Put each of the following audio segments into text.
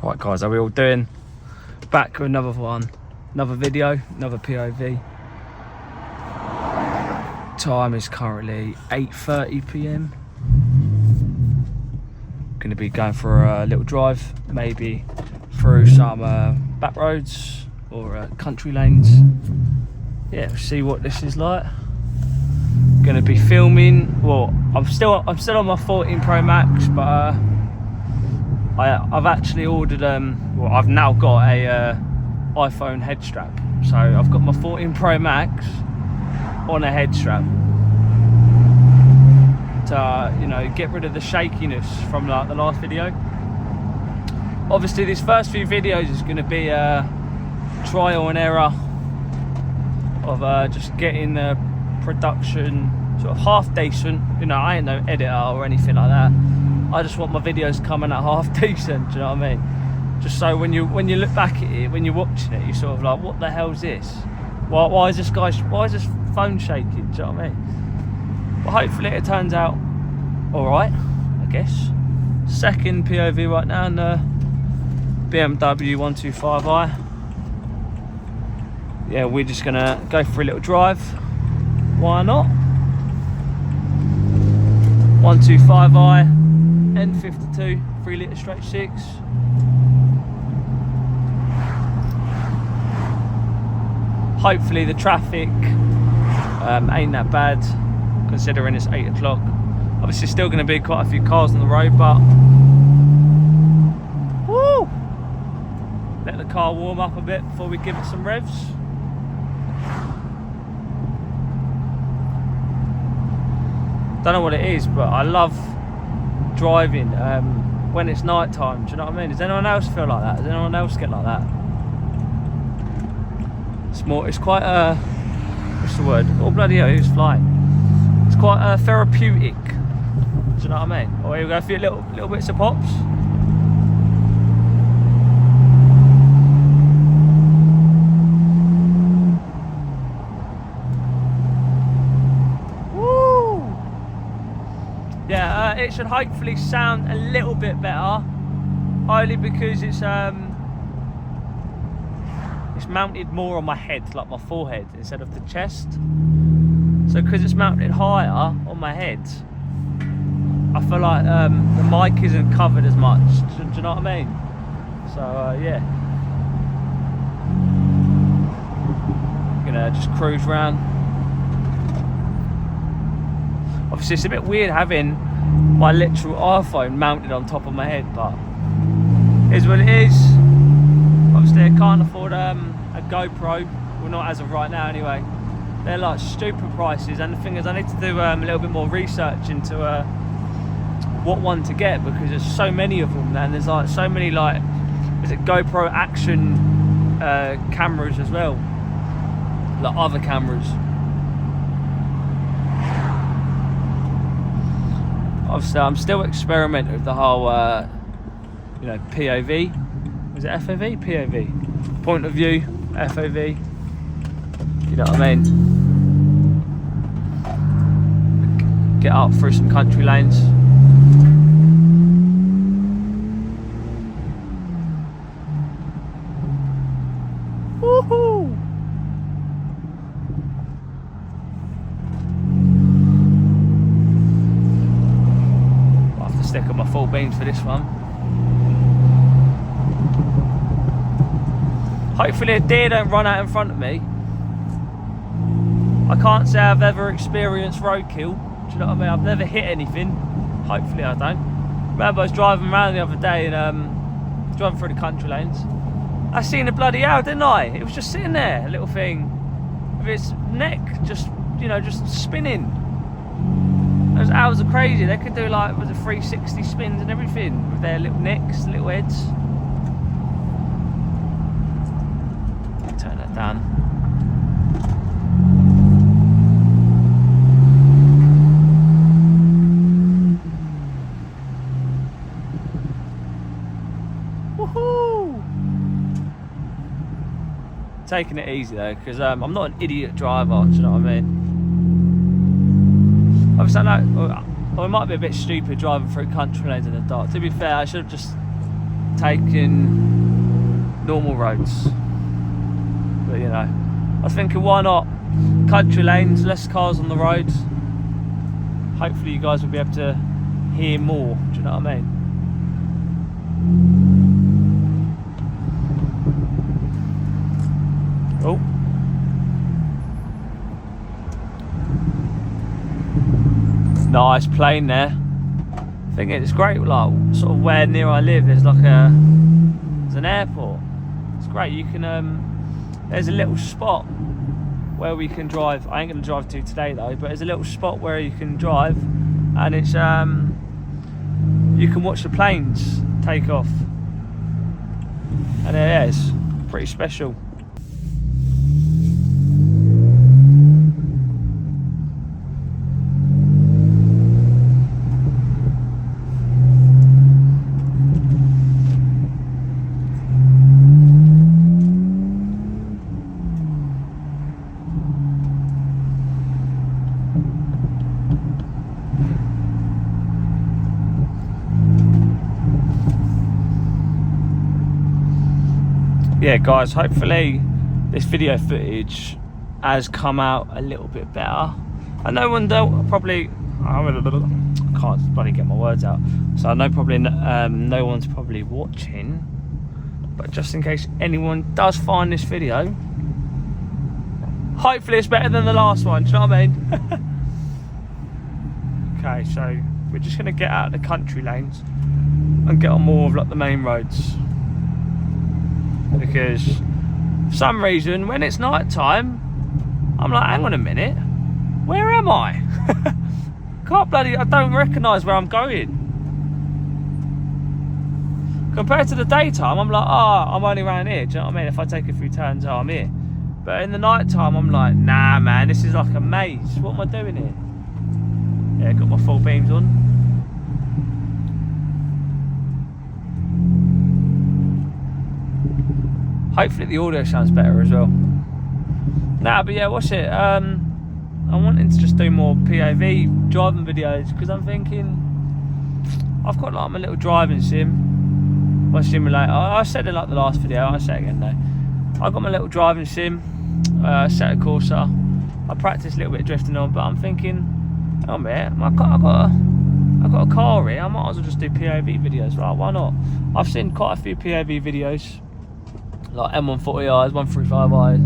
Right guys, how are we all doing? Back with another one, another video, another POV. Time is currently 8:30 p.m. Going to be going for a little drive, maybe through some back roads or country lanes. Yeah, we'll see what this is like. Going to be filming. Well, I'm still on my 14 Pro Max, but I've actually ordered well, I've now got a iPhone head strap. So I've got my 14 Pro Max on a head strap to you know, get rid of the shakiness from like the last video. Obviously this first few videos is going to be a trial and error of just getting the production sort of half decent. You know, I ain't no editor or anything like that. I just want my videos coming out half decent, do you know what I mean? Just so when you look back at it, when you're watching it, you're sort of like, what the hell's this? Why is this phone shaking? Do you know what I mean? But hopefully it turns out alright, I guess. Second POV right now in the BMW 125i. Yeah, we're just gonna go for a little drive. Why not? 125i. N52 3 litre straight 6. Hopefully the traffic ain't that bad, considering it's 8 o'clock. Obviously still going to be quite a few cars on the road, but woo! Let the car warm up a bit before we give it some revs. Don't know what it is, but I love driving when it's night time. Do you know what I mean? Does anyone else feel like that? Does anyone else get like that? It's quite what's the word? Oh bloody hell, who's flying? It's quite therapeutic. Do you know what I mean? Oh, here we go for a little bits of pops. Yeah, it should hopefully sound a little bit better, only because it's mounted more on my head, like my forehead, instead of the chest. So because it's mounted higher on my head, I feel like the mic isn't covered as much. Do you know what I mean? So yeah, gonna just cruise around. Obviously it's a bit weird having my literal iPhone mounted on top of my head, but it is what it is. Obviously I can't afford a GoPro, well not as of right now anyway. They're like stupid prices, and the thing is I need to do a little bit more research into what one to get, because there's so many of them, and there's like so many, like, is it GoPro action cameras as well, like other cameras. Obviously, I'm still experimenting with the whole, you know, POV. Is it FOV? POV. Point of view, FOV. You know what I mean? Get up through some country lanes. Woohoo! Stick on my full beams for this one. Hopefully a deer don't run out in front of me. I can't say I've ever experienced roadkill. Do you know what I mean? I've never hit anything. Hopefully I don't. Remember I was driving around the other day and driving through the country lanes. I seen a bloody owl, didn't I? It was just sitting there, a little thing with its neck just, you know, just spinning. Those owls are crazy. They could do like, was it 360 spins and everything with their little necks, little heads. Turn that down. Woohoo! Taking it easy though, because I'm not an idiot driver. Do you know what I mean? Obviously I know, well, it might be a bit stupid driving through country lanes in the dark. To be fair, I should have just taking normal roads. But you know, I was thinking, why not country lanes, less cars on the roads. Hopefully you guys will be able to hear more, do you know what I mean? Oh, nice plane there. I think it's great, like sort of where near I live there's like there's an airport. It's great. You can there's a little spot where we can drive. I ain't gonna drive to today though, but there's a little spot where you can drive, and it's you can watch the planes take off, and yeah, it's pretty special. Yeah guys, hopefully this video footage has come out a little bit better. And no one probably, I can't bloody get my words out, so I know probably no one's probably watching, but just in case anyone does find this video, hopefully it's better than the last one, do you know what I mean? Okay, so we're just going to get out of the country lanes and get on more of like the main roads. Because for some reason when it's night time I'm like, hang on a minute, where am I? I don't recognise where I'm going. Compared to the daytime I'm like, oh, I'm only around here, do you know what I mean? If I take a few turns, oh, I'm here. But in the night time I'm like, nah man, this is like a maze, what am I doing here? Yeah, got my full beams on. Hopefully the audio sounds better as well. Nah, but yeah, what's it? I'm wanting to just do more PoV driving videos, because I'm thinking I've got like my little driving sim, my simulator. I said it like the last video, I'll say it again though. I've got my little driving sim, Assetto Corsa. I practice a little bit of drifting on, but I'm thinking, oh man, I've got a car here, I might as well just do PoV videos, right? Why not? I've seen quite a few PoV videos, like M140Is, 135Is,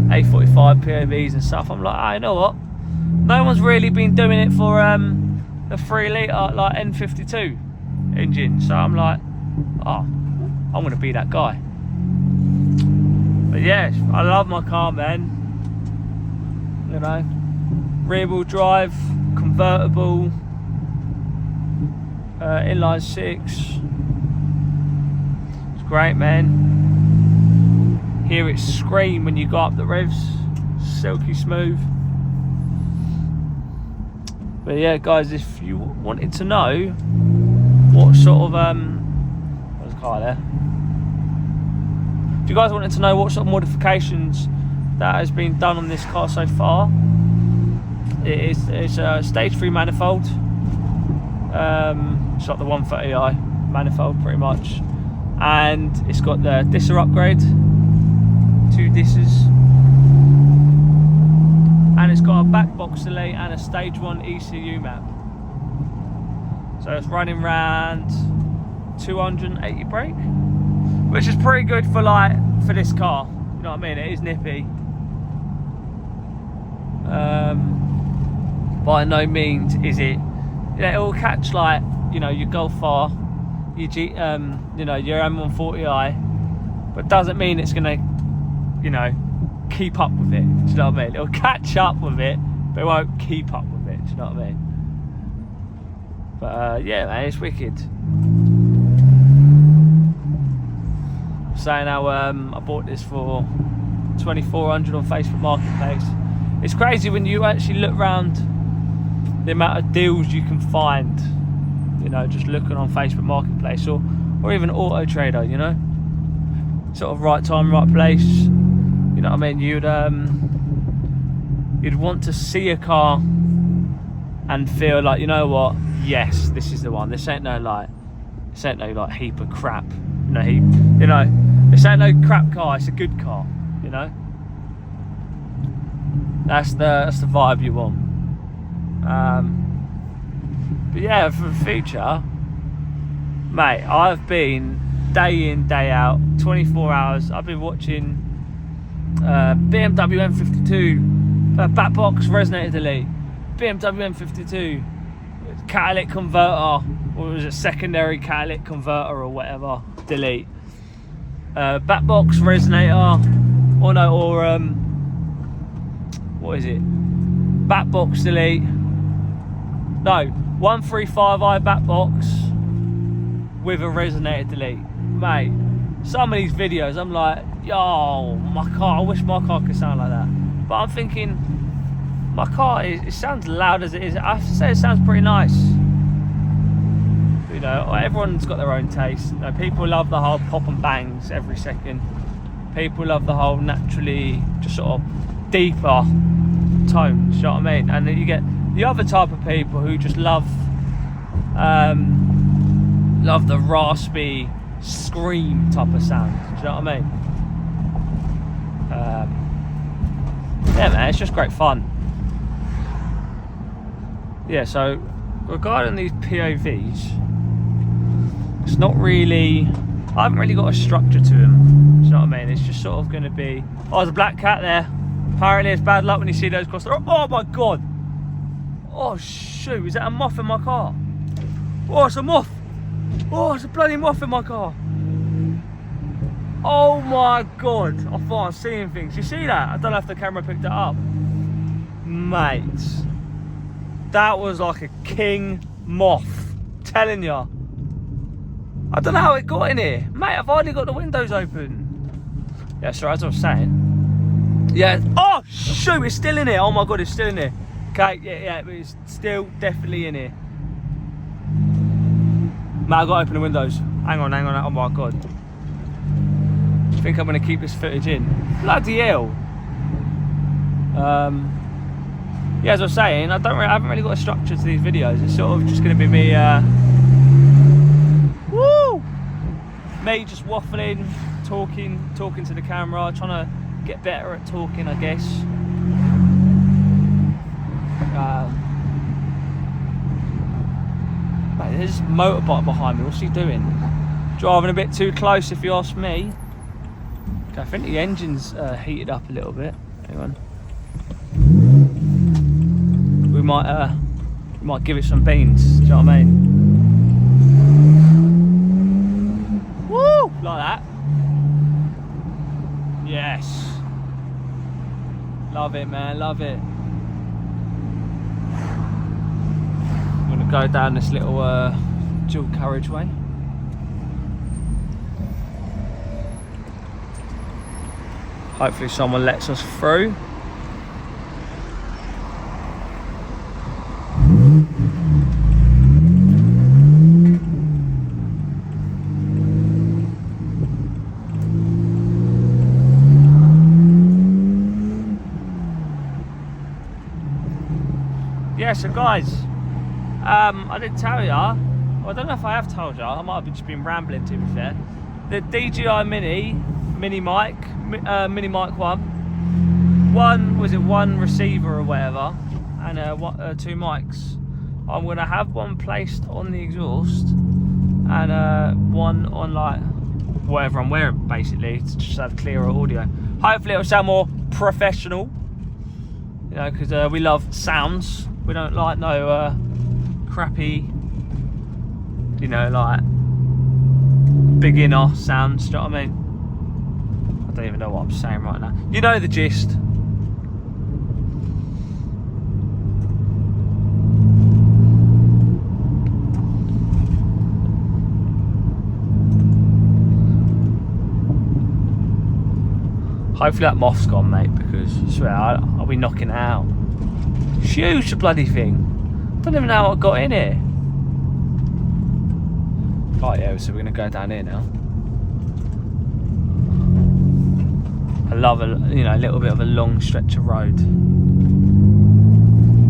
A45 POVs and stuff. I'm like, oh, you know what? No one's really been doing it for the 3 litre like N52 engine. So I'm like, oh, I'm gonna be that guy. But yeah, I love my car, man. You know, rear wheel drive, convertible, inline 6. It's great, man. Hear it scream when you go up the revs, silky smooth. But yeah guys, if you wanted to know what sort of there's a car there. If you guys wanted to know what sort of modifications that has been done on this car so far, it's a stage 3 manifold. It's like the 130i manifold pretty much, and it's got the disser upgrade, 2 dissers, and it's got a back box delay and a stage 1 ECU map. So it's running around 280 brake, which is pretty good for for this car, you know what I mean? It is nippy. By no means is it, it will catch like, you know, your Golf R, your you know, your M140i, but doesn't mean it's gonna, you know, keep up with it, do you know what I mean? It'll catch up with it, but it won't keep up with it, do you know what I mean? But yeah man, it's wicked. Saying how I bought this for 2,400 on Facebook Marketplace. It's crazy when you actually look around the amount of deals you can find, you know, just looking on Facebook Marketplace or even Auto Trader, you know, sort of right time, right place. You know what I mean? You'd want to see a car and feel like, you know what? Yes, this is the one. This ain't no like heap of crap. You know, this ain't no crap car, it's a good car, you know. That's the vibe you want. But yeah, for the future, mate, I've been day in, day out, 24 hours. I've been watching BMW M52, back box resonator delete, BMW M52, catalytic converter, or was it secondary catalytic converter or whatever, delete. Back box resonator, or no, or what is it? Back box delete. No, 135i back box with a resonator delete. Mate, some of these videos I'm like, yo, my car, I wish my car could sound like that. But I'm thinking, my car, it sounds loud as it is. I have to say it sounds pretty nice. You know, everyone's got their own taste. You know, people love the whole pop and bangs every second. People love the whole naturally, just sort of deeper tones, you know what I mean? And then you get the other type of people who just love the raspy scream type of sound, do you know what I mean? Yeah, man, it's just great fun. Yeah, so regarding these POVs, it's not really, I haven't really got a structure to them, do you know what I mean? It's just sort of going to be, oh, there's a black cat there. Apparently it's bad luck when you see those across the road. Oh my god! Oh shoot, is that a moth in my car? Oh, it's a moth! Oh, it's a bloody moth in my car! Oh my god, I thought I was seeing things. You see that? I don't know if the camera picked it up. Mate, that was like a king moth. I'm telling ya. I don't know how it got in here. Mate, I've hardly got the windows open. Yeah, so as I was saying, yeah, oh shoot, it's still in here. Oh my god, it's still in here. Okay, yeah, but it's still definitely in here. Mate, I've got to open the windows. Hang on, oh my god. I think I'm going to keep this footage in. Bloody hell. Yeah, as I was saying, I haven't really got a structure to these videos. It's sort of just going to be me, me just waffling, talking to the camera, trying to get better at talking, I guess. Mate, there's a motorbike behind me. What's he doing? Driving a bit too close, if you ask me. Okay, I think the engine's heated up a little bit. Hang on. We might give it some beans. Do you know what I mean? Woo! Like that. Yes. Love it, man. Love it. I'm gonna go down this little dual carriageway. Hopefully someone lets us through. Yeah, so guys, I didn't tell ya, well, I don't know if I have told ya, I might have just been rambling to be fair. The DJI Mini mic 1, was it one receiver or whatever, and 2 mics. I'm gonna have one placed on the exhaust and one on like whatever I'm wearing, basically, to just have clearer audio. Hopefully it'll sound more professional, you know, because we love sounds. We don't like no crappy, you know, like beginner sounds, do you know what I mean? I don't even know what I'm saying right now. You know the gist. Hopefully that moth's gone, mate, because I swear I'll be knocking it out. Huge, the bloody thing. Don't even know how I got in here. Right, yeah, so we're gonna go down here now. I love a little bit of a long stretch of road.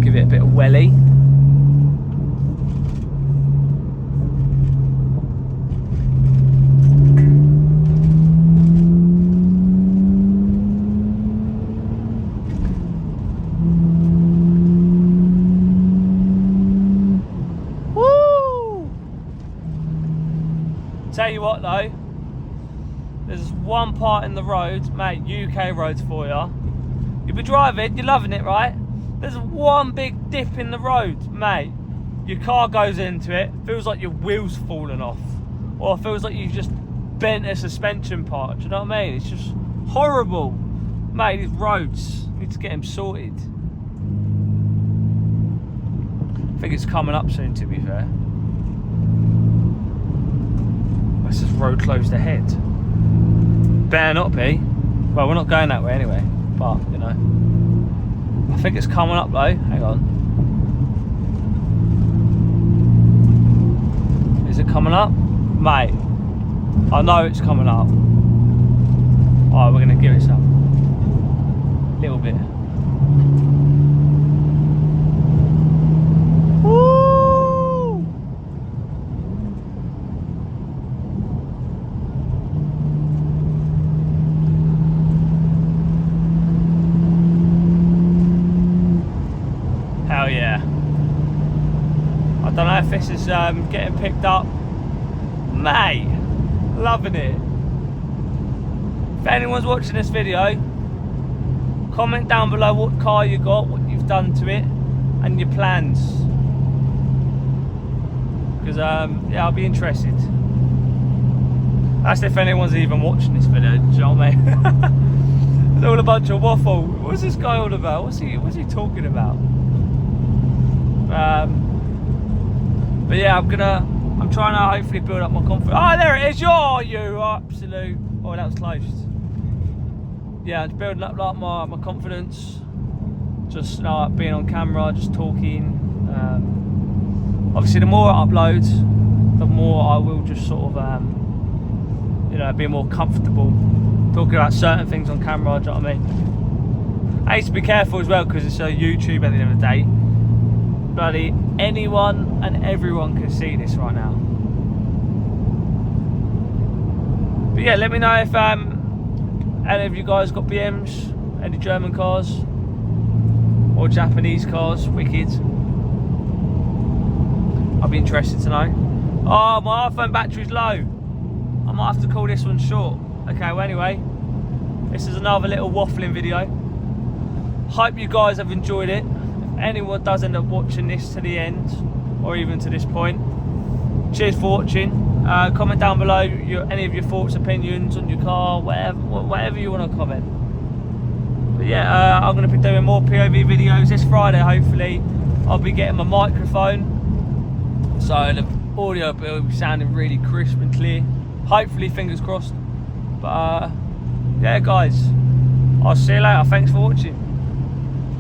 Give it a bit of welly. Tell you what though, there's one part in the road, mate, UK roads for you. You'll be driving, you're loving it, right? There's one big dip in the road, mate. Your car goes into it, feels like your wheel's falling off. Or it feels like you've just bent a suspension part, do you know what I mean? It's just horrible. Mate, these roads, need to get them sorted. I think it's coming up soon, to be fair. This is road closed ahead. Better not be. Well, we're not going that way anyway, but, you know. I think it's coming up though, hang on. Is it coming up? Mate, I know it's coming up. Alright, we're gonna give it some. Little bit. Woo! Hell yeah. I don't know if this is getting picked up. Mate, loving it. If anyone's watching this video, comment down below what car you got, what you've done to it, and your plans. Because yeah, I'll be interested. That's if anyone's even watching this video, do you know what I mean? It's all a bunch of waffle. What's this guy all about? What's he talking about? But yeah, I'm trying to hopefully build up my confidence. Oh, there it is. You absolute. Oh, that was close. Yeah, I'm building up like my confidence. Just being on camera, just talking. Obviously, the more I upload, the more I will just sort of, you know, be more comfortable talking about certain things on camera. Do you know what I mean? I need to be careful as well because it's YouTube at the end of the day. Bloody anyone and everyone can see this right now. But yeah, let me know if any of you guys got BMs, any German cars or Japanese cars. Wicked. I'll be interested to know. Oh, my iPhone battery's low. I might have to call this one short. Okay, well anyway, this is another little waffling video. Hope you guys have enjoyed it. If anyone does end up watching this to the end, or even to this point, cheers for watching. Comment down below any of your thoughts, opinions on your car, whatever you want to comment. But yeah, I'm going to be doing more POV videos this Friday. Hopefully I'll be getting my microphone, so the audio will be sounding really crisp and clear. Hopefully, fingers crossed. But yeah guys, I'll see you later. Thanks for watching.